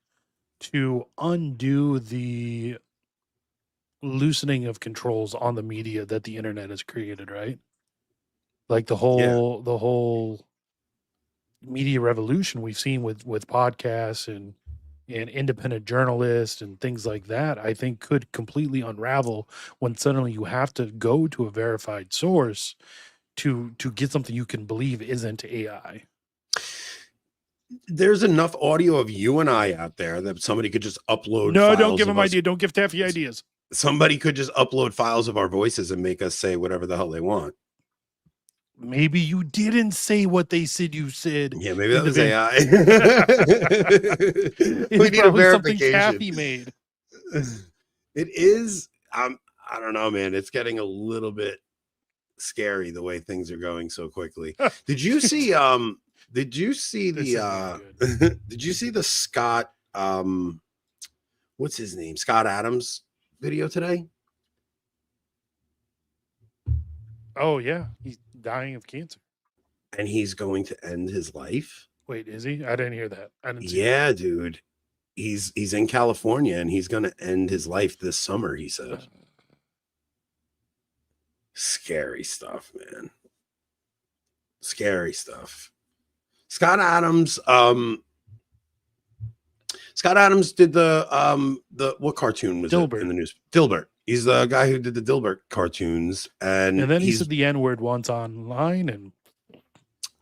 to undo the loosening of controls on the media that the internet has created, right? Like the whole media revolution we've seen with podcasts and independent journalists and things like that, I think could completely unravel when suddenly you have to go to a verified source to get something you can believe isn't AI. There's enough audio of you and I out there that somebody could just upload. No, don't give them ideas. Don't give Taffy ideas. Somebody could just upload files of our voices and make us say whatever the hell they want. Maybe you didn't say what they said you said. Yeah, maybe that was AI. We need a verification. Something Taffy made. It is. I don't know, man. It's getting a little bit scary the way things are going so quickly. Did you see? Did you see the? Did you see the Scott? What's his name? Scott Adams video today. Oh yeah, he's dying of cancer, and he's going to end his life. Wait, is he? I didn't hear that. I didn't see that. Dude, he's in California and he's going to end his life this summer. He said. Scary stuff, man. Scary stuff. Scott Adams. Scott Adams did the what cartoon was Dilbert. It in the news? Dilbert. He's the guy who did the Dilbert cartoons, and then he said the N-word once online, and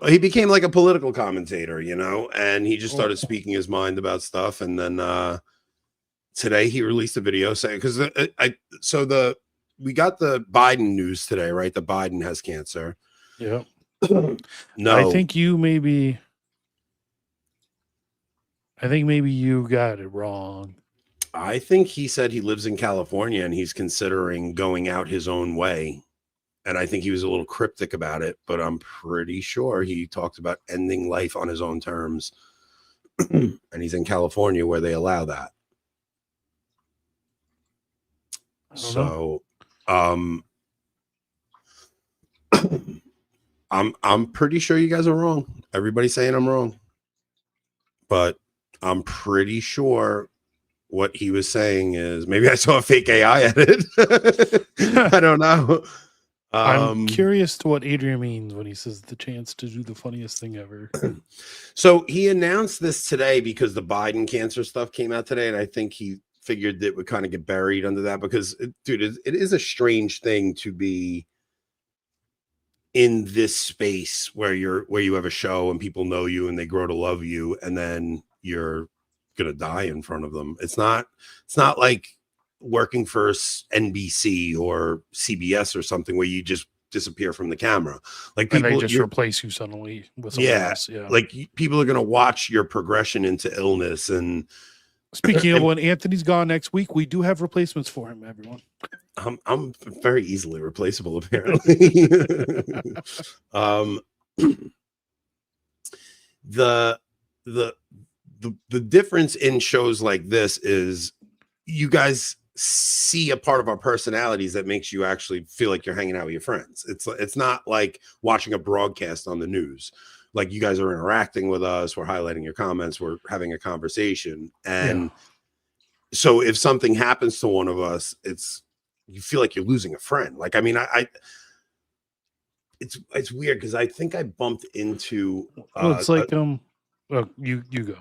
he became like a political commentator, you know, and he just started speaking his mind about stuff. And then today he released a video saying, because we got the Biden news today, right? The Biden has cancer. Yeah. No, I think maybe you got it wrong. I think he said he lives in California and he's considering going out his own way. And I think he was a little cryptic about it, but I'm pretty sure he talked about ending life on his own terms. And he's in California where they allow that. So, I'm pretty sure you guys are wrong. Everybody's saying I'm wrong. But I'm pretty sure what he was saying is, maybe I saw a fake AI edit. I don't know. I'm curious to what Adrian means when he says the chance to do the funniest thing ever. So he announced this today because the Biden cancer stuff came out today, and I think he figured that it would kind of get buried under that because, dude, it is a strange thing to be in this space where you have a show and people know you and they grow to love you, and then you're gonna die in front of them. It's not like working for NBC or CBS or something where you just disappear from the camera. Like and people, they just replace you suddenly with someone else. Yeah. like people are going to watch your progression into illness. And Speaking of when Anthony's gone next week, we do have replacements for him, everyone. I'm very easily replaceable, apparently. The difference in shows like this is you guys see a part of our personalities that makes you actually feel like you're hanging out with your friends. It's not like watching a broadcast on the news. Like, you guys are interacting with us, we're highlighting your comments, we're having a conversation. And so if something happens to one of us, you feel like you're losing a friend. Like, I mean, it's weird because I think I bumped into It's like you go.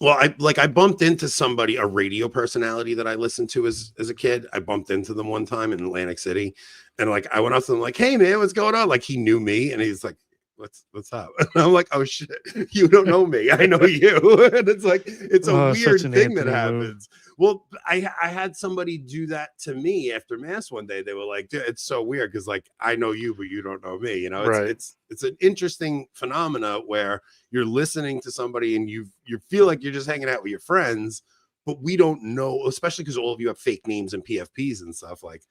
Well, I bumped into somebody, a radio personality that I listened to as a kid. I bumped into them one time in Atlantic City, and like I went up to them like, "Hey man, what's going on?" Like, he knew me, and he's like, "What's up?" And I'm like, "Oh shit, you don't know me. I know you." And it's like, it's a weird thing that happens. Well, I had somebody do that to me after mass one day. They were like, "Dude, it's so weird because like I know you, but you don't know me." You know, it's an interesting phenomena where you're listening to somebody and you feel like you're just hanging out with your friends, but we don't know, especially because all of you have fake names and PFPs and stuff. Like,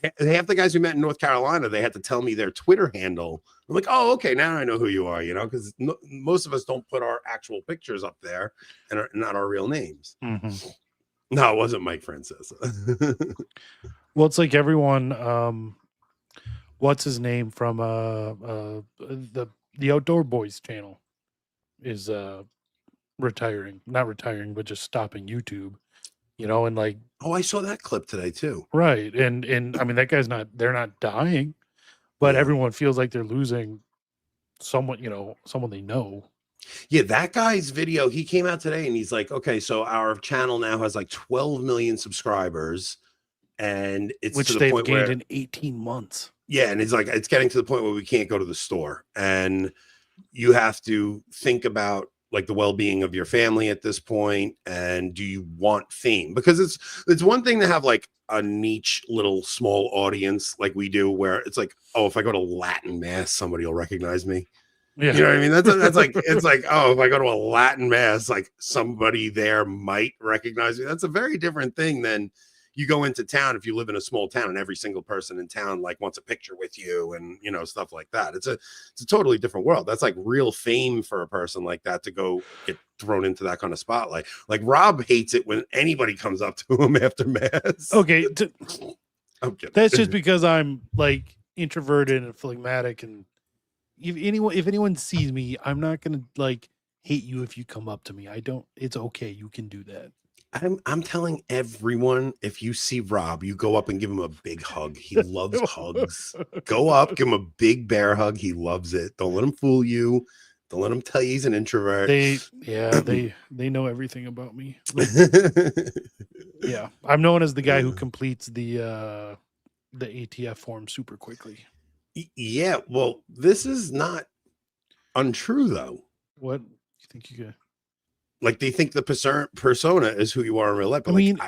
half the guys we met in North Carolina, they had to tell me their Twitter handle. I'm like, oh, okay, now I know who you are, you know, because most of us don't put our actual pictures up there and not our real names. Mm-hmm. No, it wasn't Mike Francesa. Well, it's like everyone, what's his name from the Outdoor Boys channel is retiring, not retiring, but just stopping YouTube, you know, and like, oh, I saw that clip today too. Right. And I mean, that guy's they're not dying, but everyone feels like they're losing someone, you know, someone they know. Yeah, that guy's video, he came out today and he's like, okay, so our channel now has like 12 million subscribers, and it's which to the they've point gained where in 18 months. Yeah, and it's like it's getting to the point where we can't go to the store, and you have to think about like the well-being of your family at this point. And do you want fame? Because it's one thing to have like a niche little small audience like we do, where it's like, oh, if I go to Latin mass, somebody will recognize me. Yeah. You know what I mean? That's like, it's like, oh, if I go to a Latin mass, like somebody there might recognize me. That's a very different thing than you go into town. If you live in a small town and every single person in town like wants a picture with you and, you know, stuff like that. It's a totally different world. That's like real fame for a person like that to go get thrown into that kind of spotlight. Like, Rob hates it when anybody comes up to him after mass. Okay. I'm kidding. That's just because I'm like introverted and phlegmatic, and if anyone sees me, I'm not gonna like hate you if you come up to me. It's okay, you can do that. I'm telling everyone, if you see Rob, you go up and give him a big hug. He loves hugs. Go up, give him a big bear hug. He loves it. Don't let him fool you. Don't let him tell you he's an introvert. They know everything about me. Yeah, I'm known as the guy who completes the ATF form super quickly. Yeah, well, this is not untrue though. What you think you could? Like, they think the persona is who you are in real life. But I mean,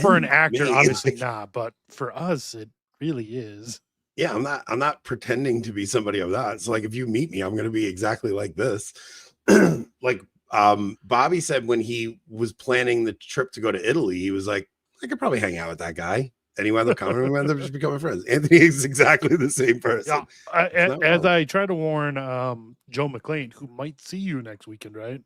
for an actor, obviously not, but for us, it really is. Yeah, I'm not pretending to be somebody I'm not. It's like, if you meet me, I'm going to be exactly like this. Like, Bobby said when he was planning the trip to go to Italy, he was like, I could probably hang out with that guy. And he wound up coming. We wound up just becoming friends. Anthony is exactly the same person. Yeah, as I try to warn Joe McClain, who might see you next weekend, right?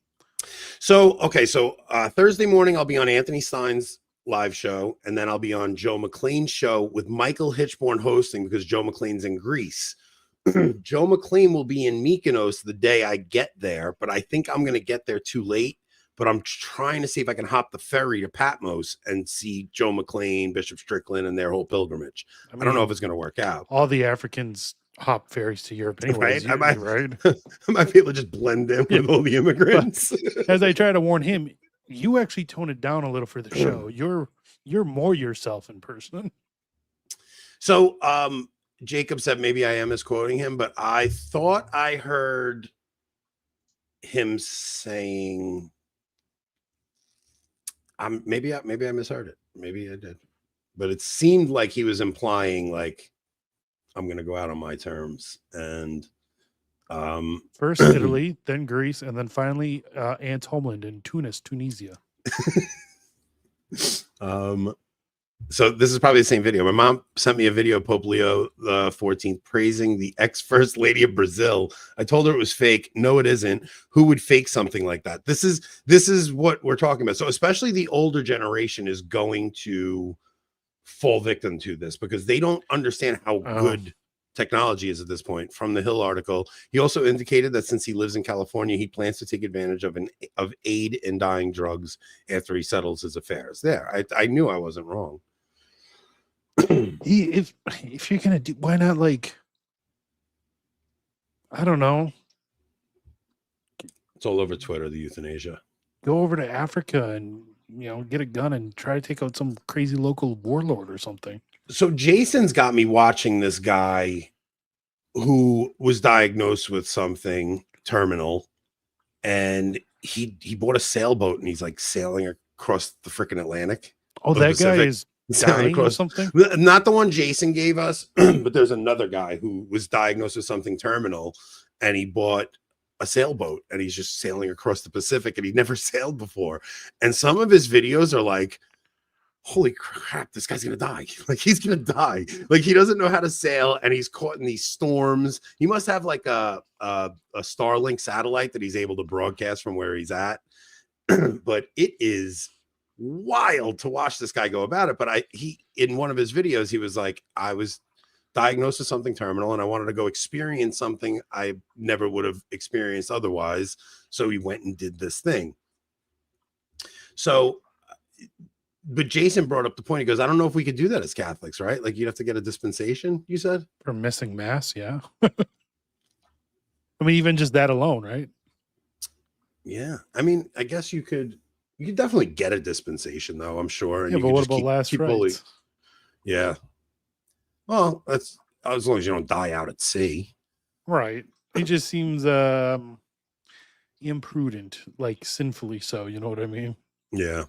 So, okay. So Thursday morning, I'll be on Anthony Stein's live show, and then I'll be on Joe McClain's show with Michael Hitchborn hosting, because Joe McClain's in Greece. Joe McClain will be in Mykonos the day I get there, but I think I'm going to get there too late. But I'm trying to see if I can hop the ferry to Patmos and see Joe McClain, Bishop Strickland, and their whole pilgrimage. I don't know if it's going to work out. All the Africans hop ferries to Europe anyways, right? Right? I might be able to just blend in with all the immigrants. As I try to warn him, you actually tone it down a little for the show. You're more yourself in person. So Jacob said maybe I am misquoting him, but I thought I heard him saying, maybe I misheard it. Maybe I did, but it seemed like he was implying like I'm going to go out on my terms. And first Italy, then Greece, and then finally Ant's homeland in Tunisia. So this is probably the same video. My mom sent me a video of Pope Leo XIV praising the ex-first lady of Brazil. I told her it was fake. No, it isn't. Who would fake something like that? This is what we're talking about. So especially the older generation is going to fall victim to this because they don't understand how good technology is at this point. From the Hill article, he also indicated that since he lives in California, he plans to take advantage of aid in dying drugs after he settles his affairs. There, I knew I wasn't wrong. If you're gonna do, why not, like, I don't know, It's all over Twitter, the euthanasia. go over to Africa and get a gun and try to take out some crazy local warlord or something. So Jason's got me watching this guy who was diagnosed with something terminal, and he bought a sailboat and he's like sailing across the freaking Atlantic. Oh, that guy is dying or something? Not the one Jason gave us, but there's another guy who was diagnosed with something terminal, and he bought a sailboat and he's just sailing across the Pacific, and he'd never sailed before. And some of his videos are like, holy crap, this guy's gonna die. Like, he's gonna die. Like, he doesn't know how to sail, and he's caught in these storms. He must have like a Starlink satellite that he's able to broadcast from where he's at. But it is wild to watch this guy go about it. But he in one of his videos, he was like, I was diagnosed with something terminal and I wanted to go experience something I never would have experienced otherwise. So he went and did this thing. So, but Jason brought up the point. He goes, I don't know if we could do that as Catholics, right? Like, you'd have to get a dispensation, you said? For missing mass, yeah. I mean, even just that alone, right? Yeah. I mean, I guess you could definitely get a dispensation, though, I'm sure. And yeah, you but could what just about last rites? Yeah. Well, that's as long as you don't die out at sea. Right. It just seems imprudent, like sinfully so, you know what I mean? Yeah.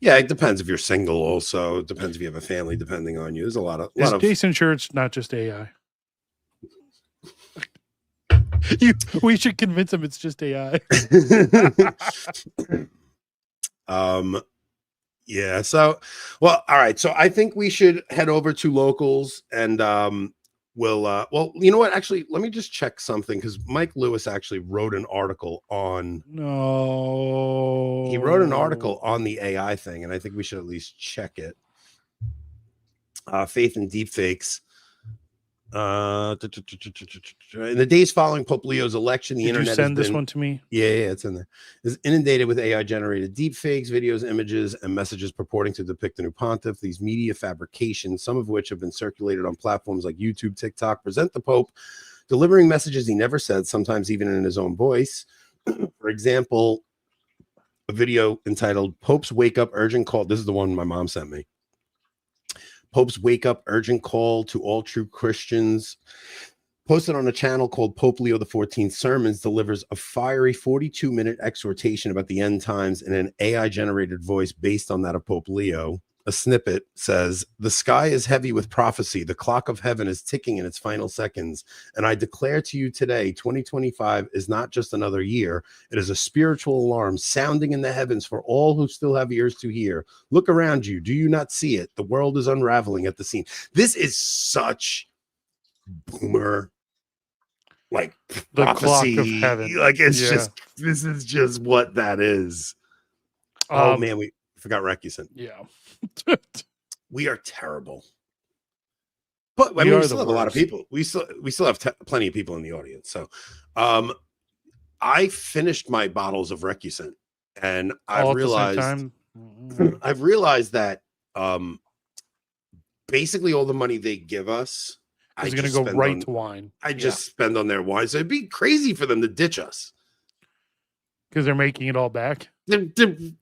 Yeah, it depends if you're single also. It depends if you have a family depending on you. There's a lot of Jason Church, not just AI. We should convince him it's just AI. Yeah, so well, all right. So I think we should head over to locals, and we'll well, you know what? Actually, let me just check something, because Mike Lewis actually wrote an article on he wrote an article on the AI thing, and I think we should at least check it. Faith in deepfakes. In the days following Pope Leo's election, the internet send this one to me? Yeah, it's in there. Is inundated with AI generated deepfakes, videos, images, and messages purporting to depict the new pontiff. These media fabrications, some of which have been circulated on platforms like YouTube, TikTok, present the Pope delivering messages he never said, sometimes even in his own voice. For example, a video entitled Pope's Wake Up Urgent Call. This is the one my mom sent me. Pope's Wake Up Urgent Call to all true Christians, posted on a channel called Pope Leo XIV Sermons, delivers a fiery 42-minute exhortation about the end times in an AI-generated voice based on that of Pope Leo. A snippet says, "The sky is heavy with prophecy. The clock of heaven is ticking in its final seconds. And I declare to you today, 2025 is not just another year. It is a spiritual alarm sounding in the heavens for all who still have ears to hear. Look around you. Do you not see it? The world is unraveling at the seam." This is such boomer, like, the prophecy. Clock of heaven. Like, it's just, this is just what that is. Oh man, we forgot Recusant. Yeah. We are terrible. But I mean, we still have a lot of people. We still have plenty of people in the audience. So I finished my bottles of Recusant, and I've realized that basically all the money they give us is going to go right to wine. I just spend on their wine. So it'd be crazy for them to ditch us. Because they're making it all back. They're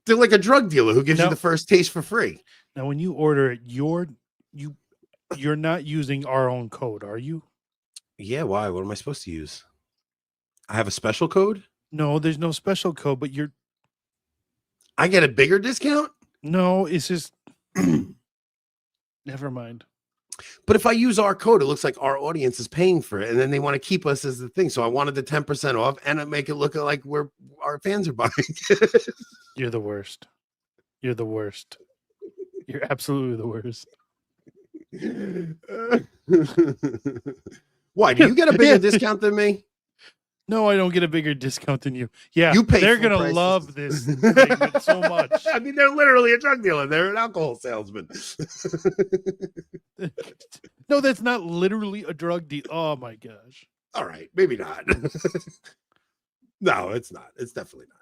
like a drug dealer who gives you the first taste for free. Now, when you order it, you're not using our own code, are you? Yeah, why? What am I supposed to use? I have a special code? No, there's no special code, but I get a bigger discount? No, it's just never mind. But if I use our code, it looks like our audience is paying for it, and then they want to keep us as the thing. So I wanted the 10% off, and make it look like our fans are buying. You're the worst. You're the worst. You're absolutely the worst. Why do you get a bigger discount than me? No, I don't get a bigger discount than you. Yeah, You pay they're full gonna prices. love this segment so much. I mean, they're literally a drug dealer. They're an alcohol salesman. No, that's not literally a drug deal. Oh my gosh. All right, maybe not. No, it's not. It's definitely not.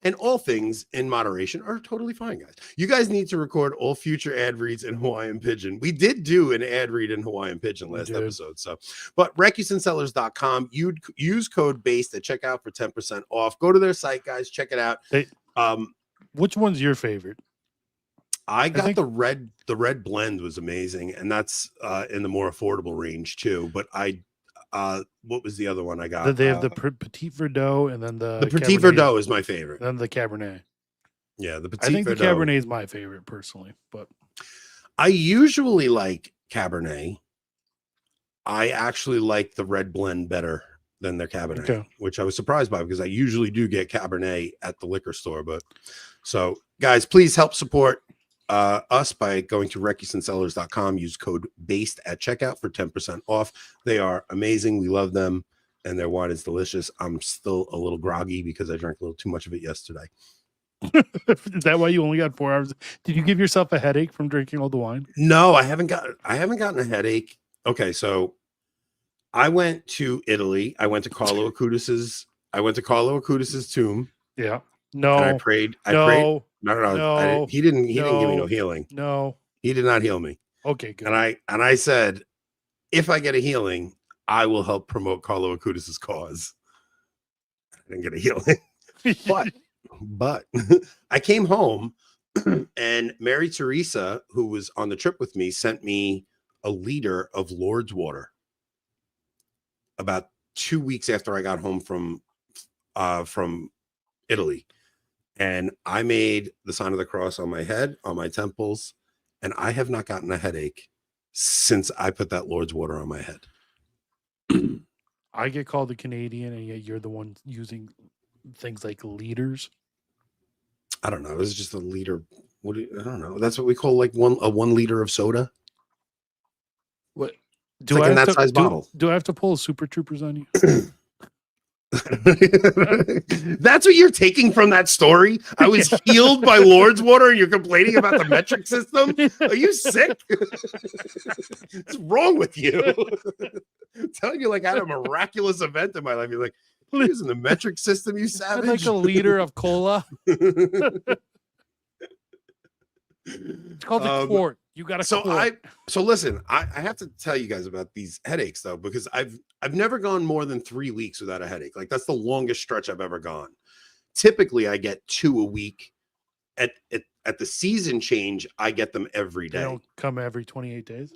And all things in moderation are totally fine, guys. You guys need to record all future ad reads in Hawaiian Pidgin. We did do an ad read in Hawaiian Pidgin last episode. So, but recusandsellers.com, you'd use code BASED at checkout for 10% off. Go to their site, guys. Check it out. Which one's your favorite? I think the red blend was amazing, and that's in the more affordable range too. But what was the other one I got? They have the Petit Verdot, and then the Petit Verdot is my favorite. Then the Cabernet. Yeah, the Petit I think Verdot. the Cabernet is my favorite personally, but I usually like Cabernet. I actually like the red blend better than their Cabernet, which I was surprised by because I usually do get Cabernet at the liquor store. But so, guys, please help support us by going to recusandsellers.com. Use code BASED at checkout for 10% off. They are amazing. We love them, and their wine is delicious. I'm still a little groggy because I drank a little too much of it yesterday. Is that why you only got 4 hours? Did you give yourself a headache from drinking all the wine? No, I haven't gotten a headache. Okay, so I went to Italy. I went to Carlo Acutis's tomb. Yeah. No. And I prayed. No. He didn't give me no healing. No. He did not heal me. Okay, good. And I said, if I get a healing, I will help promote Carlo Acutis's cause. I didn't get a healing. But I came home and Mary Teresa, who was on the trip with me, sent me a liter of Lourdes water about 2 weeks after I got home from Italy. And I made the sign of the cross on my head, on my temples, and I have not gotten a headache since I put that Lourdes water on my head. I get called a Canadian, and yet you're the one using things like liters. I don't know. It's just a liter. I don't know. That's what we call like 1 liter of soda. What? Do I have size bottle? Do I have to pull Super Troopers on you? That's what you're taking from that story? I was healed by Lourdes water and you're complaining about the metric system? Are you sick? What's wrong with you? I'm telling you, like, I had a miraculous event in my life. You're like, using the metric system, you savage. Like a liter of cola. It's called a quart. You got a quart. So listen, I have to tell you guys about these headaches though, because I've never gone more than 3 weeks without a headache. Like, that's the longest stretch I've ever gone. Typically, I get 2 a week. At the season change, I get them every day. They don't come every 28 days?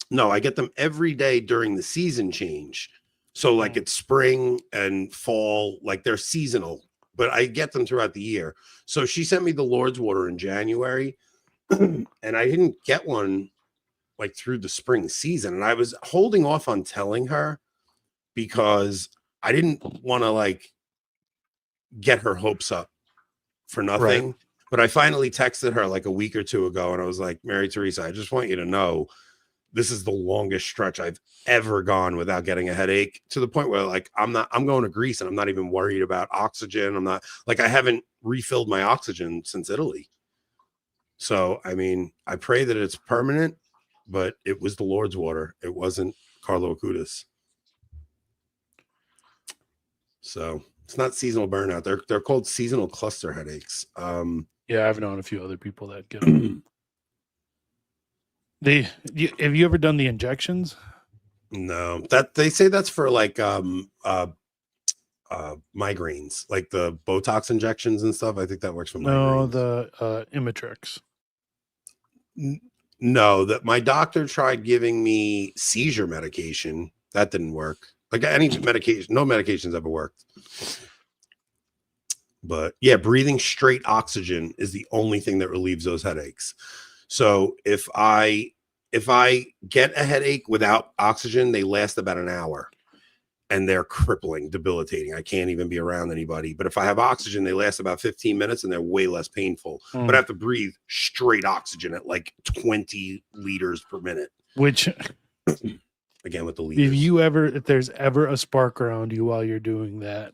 No, I get them every day during the season change. So like it's spring and fall, like they're seasonal, but I get them throughout the year. So she sent me the Lourdes water in January and I didn't get one like through the spring season. And I was holding off on telling her because I didn't want to like get her hopes up for nothing. Right. But I finally texted her like a week or two ago and I was like, Mary Teresa, I just want you to know this is the longest stretch I've ever gone without getting a headache, to the point where like I'm going to Greece and I'm not even worried about oxygen. I'm not like, I haven't refilled my oxygen since Italy. So, I mean, I pray that it's permanent, but it was the Lourdes water. It wasn't Carlo Acutis. So it's not seasonal burnout. They're called seasonal cluster headaches. Yeah, I've known a few other people that get them. Have you ever done the injections? No, that they say that's for like migraines, like the Botox injections and stuff. I think that works for migraines. No, the Imitrex. No, that my doctor tried giving me seizure medication. That didn't work. Like any medication, no medication's ever worked. But yeah, breathing straight oxygen is the only thing that relieves those headaches. So if I if I get a headache without oxygen, they last about an hour. And they're crippling, debilitating. I can't even be around anybody. But if I have oxygen, they last about 15 minutes and they're way less painful. But I have to breathe straight oxygen at like 20 liters per minute. Which, again, with the liters. if there's ever a spark around you while you're doing that,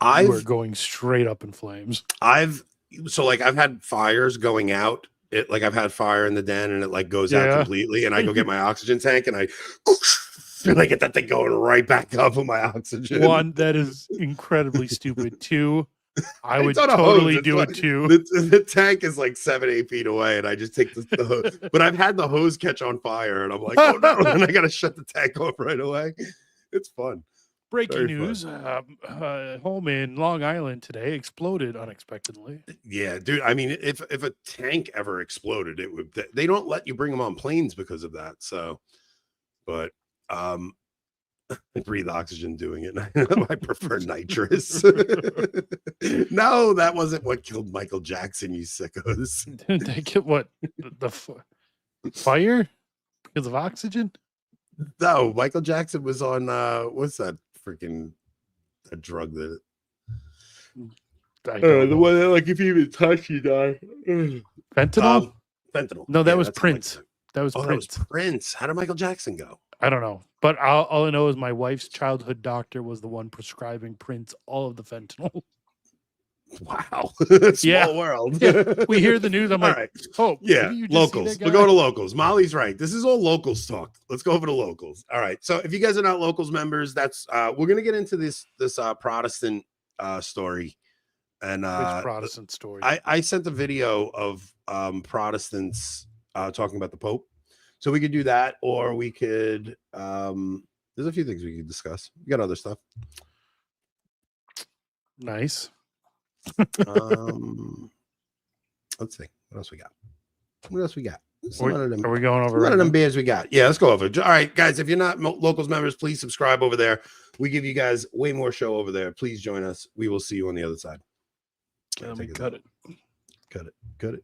you are going straight up in flames. I've had fires going out. I've had fire in the den and it like goes out completely. And I go get my oxygen tank and I get that thing going right back up with my oxygen. One, that is incredibly stupid. Two, I would totally do it too. The tank is like 7-8 feet away, and I just take the hose. But I've had the hose catch on fire, and I'm like, oh no! And I got to shut the tank off right away. It's fun. Breaking news: home in Long Island today exploded unexpectedly. Yeah, dude. I mean, if a tank ever exploded, it would. They don't let you bring them on planes because of that. So, but I breathe oxygen doing it. I prefer nitrous. No, that wasn't what killed Michael Jackson, you sickos. They get what? The fire because of oxygen? No, Michael Jackson was on what's that freaking a drug that the one that, like, if you even touch you die. Fentanyl? Fentanyl. No, that was Prince. That was Prince. That was Prince. How did Michael Jackson go? I don't know. But all I know is my wife's childhood doctor was the one prescribing Prince all of the fentanyl. Wow. Small world. Yeah. We hear the news. I'm like, right. Oh, yeah. Locals. We'll go to locals. Molly's right. This is all locals talk. Let's go over to locals. All right. So if you guys are not locals members, that's we're gonna get into this Protestant story. And which Protestant story? I sent a video of Protestants talking about the Pope. So we could do that, or we could there's a few things we could discuss. We got other stuff. Nice. Let's see. What else we got? Are we going over one of them beers we got? Yeah, let's go over. All right, guys, if you're not locals members, please subscribe over there. We give you guys way more show over there. Please join us. We will see you on the other side. Cut it. Cut it.